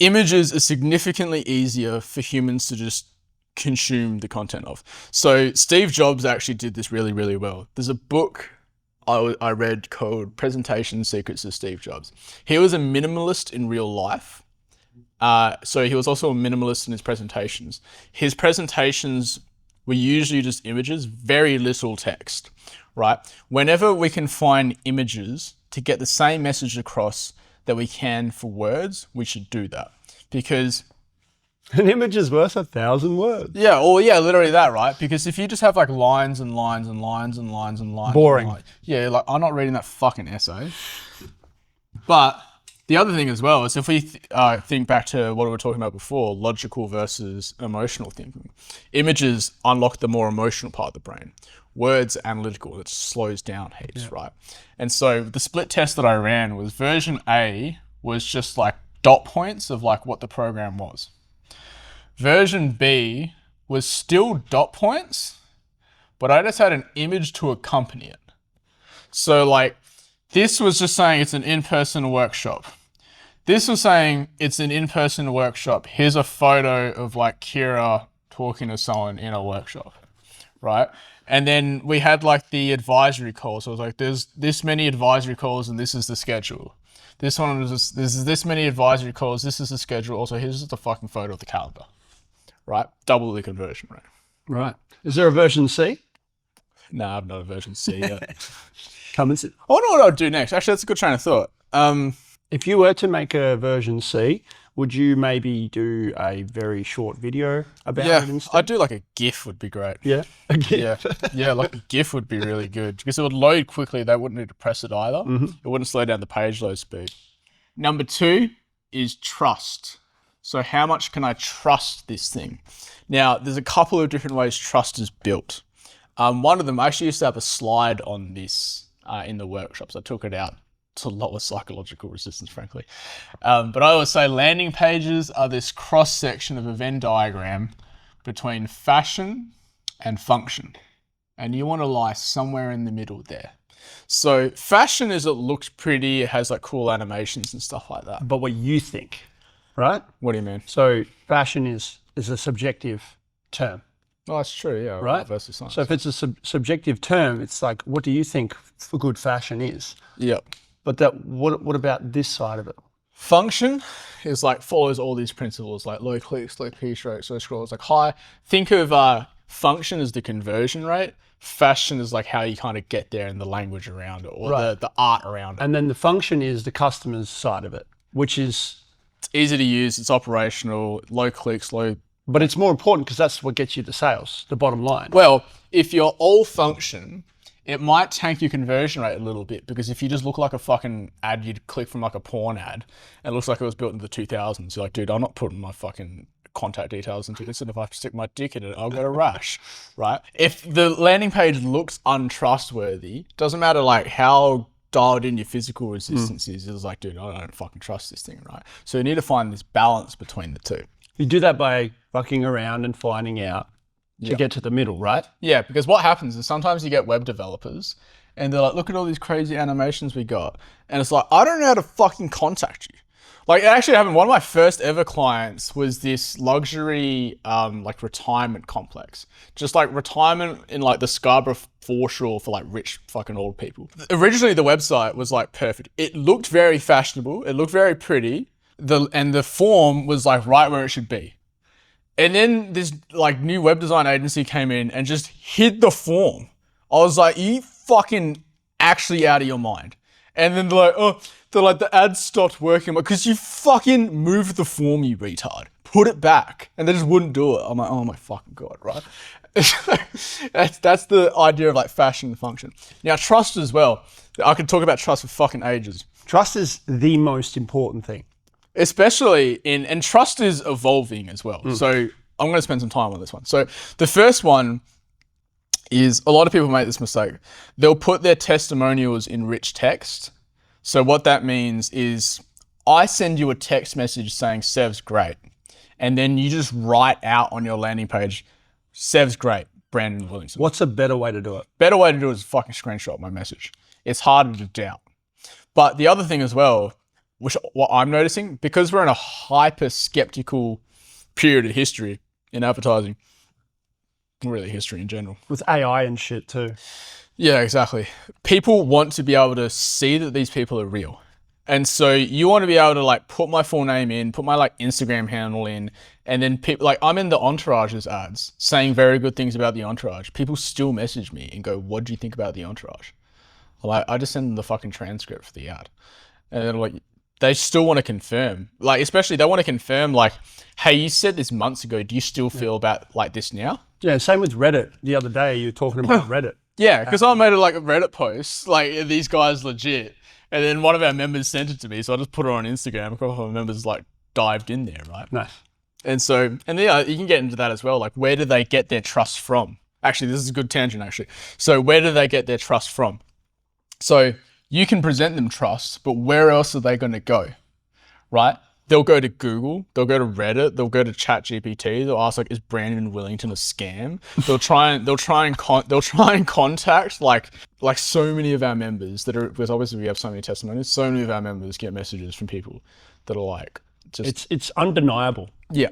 images are significantly easier for humans to just consume the content of. So Steve Jobs actually did this really, really well. There's a book I read called Presentation Secrets of Steve Jobs. He was a minimalist in real life. So he was also a minimalist in his presentations. His presentations were usually just images, very little text, right? Whenever we can find images to get the same message across that we can for words, we should do that. Because an image is worth 1,000 words. Yeah, or yeah, literally that, right? Because if you just have like lines and lines and lines and lines and lines. Boring. And lines, yeah, like I'm not reading that fucking essay. But the other thing as well is if we think back to what we were talking about before, logical versus emotional thinking. Images unlock the more emotional part of the brain. Words analytical, it slows down heaps, right? And so the split test that I ran was version A was just like dot points of like what the program was. Version B was still dot points, but I just had an image to accompany it. So like this was just saying it's an in-person workshop. This was saying it's an in-person workshop. Here's a photo of like Kira talking to someone in a workshop, right? And then we had like the advisory calls. So it was like, there's this many advisory calls and this is the schedule. This one was there's this many advisory calls. This is the schedule. Also, here's just a fucking photo of the calendar, right? Double the conversion rate. Right. Is there a version C? Nah, I've not a version C yet. Come and sit. I wonder what I'll do next. Actually, that's a good train of thought. If you were to make a version C, would you maybe do a very short video about it instead? I'd do like a GIF would be great. Yeah, a GIF. Yeah, like a GIF would be really good because it would load quickly. They wouldn't need to press it either. It wouldn't slow down the page load speed. Number 2 is trust. So how much can I trust this thing? Now, there's a couple of different ways trust is built. One of them, I actually used to have a slide on this in the workshops. I took it out to lower psychological resistance, frankly. But I always say landing pages are this cross-section of a Venn diagram between fashion and function. And you want to lie somewhere in the middle there. So fashion is it looks pretty, it has like cool animations and stuff like that. But what you think, right? What do you mean? So fashion is a subjective term. Oh, that's true, yeah. Right? Versus science. So if it's a subjective term, it's like, what do you think for good fashion is? Yep. But what about this side of it? Function is like follows all these principles like low clicks, low keystrokes, low scrolls, like high. Think of function as the conversion rate. Fashion is like how you kind of get there and the language around it or the art around it. And then the function is the customer's side of it, which is... It's easy to use, it's operational, low clicks, low... But it's more important because that's what gets you the sales, the bottom line. Well, if you're all function, it might tank your conversion rate a little bit because if you just look like a fucking ad you'd click from like a porn ad and it looks like it was built in the 2000s, you're like, dude, I'm not putting my fucking contact details into this, and if I have to stick my dick in it, I'll get a rash, right? If the landing page looks untrustworthy, doesn't matter like how dialed in your physical resistance is, it's like, dude, I don't fucking trust this thing, right? So you need to find this balance between the two. You do that by fucking around and finding out to get to the middle, right? Yeah, because what happens is sometimes you get web developers and they're like, look at all these crazy animations we got. And it's like, I don't know how to fucking contact you. Like it actually happened, one of my first ever clients was this luxury like retirement complex. Just like retirement in like the Scarborough foreshore for like rich fucking old people. Originally the website was like perfect. It looked very fashionable. It looked very pretty. And the form was like right where it should be. And then this like new web design agency came in and just hid the form. I was like, you fucking actually out of your mind. And then they're like, the ad stopped working because you fucking moved the form, you retard. Put it back. And they just wouldn't do it. I'm like, oh my fucking God, right? that's the idea of like fashion and function. Now trust as well. I could talk about trust for fucking ages. Trust is the most important thing. Especially and trust is evolving as well. So I'm going to spend some time on this one. So the first one is a lot of people make this mistake. They'll put their testimonials in rich text. So what that means is I send you a text message saying Sev's great. And then you just write out on your landing page, Sev's great, Brandon Williamson. What's a better way to do it? Better way to do it is fucking screenshot my message. It's harder to doubt. But the other thing as well, what I'm noticing, because we're in a hyper skeptical period of history in advertising, really history in general. With AI and shit too. Yeah, exactly. People want to be able to see that these people are real. And so you want to be able to like put my full name in, put my like Instagram handle in, and then people like I'm in the Entourage's ads saying very good things about the Entourage. People still message me and go, "What do you think about the Entourage?" Like I just send them the fucking transcript for the ad, and then like they still want to confirm. Like especially they want to confirm like, "Hey, you said this months ago. Do you still feel about like this now?" Yeah, same with Reddit. The other day you were talking about Reddit. Yeah, because I made like a Reddit post, like these guys legit, and then one of our members sent it to me, so I just put it on Instagram. A couple of our members like dived in there, right? Nice. And so, and yeah, you can get into that as well. Like, where do they get their trust from? Actually, this is a good tangent. Actually, so where do they get their trust from? So you can present them trust, but where else are they going to go, right? They'll go to Google, they'll go to Reddit, they'll go to ChatGPT. They'll ask like, "Is Brandon Willington a scam?" They'll try and contact like so many of our members that are, because obviously we have so many testimonies. So many of our members get messages from people that are like, just It's undeniable. yeah.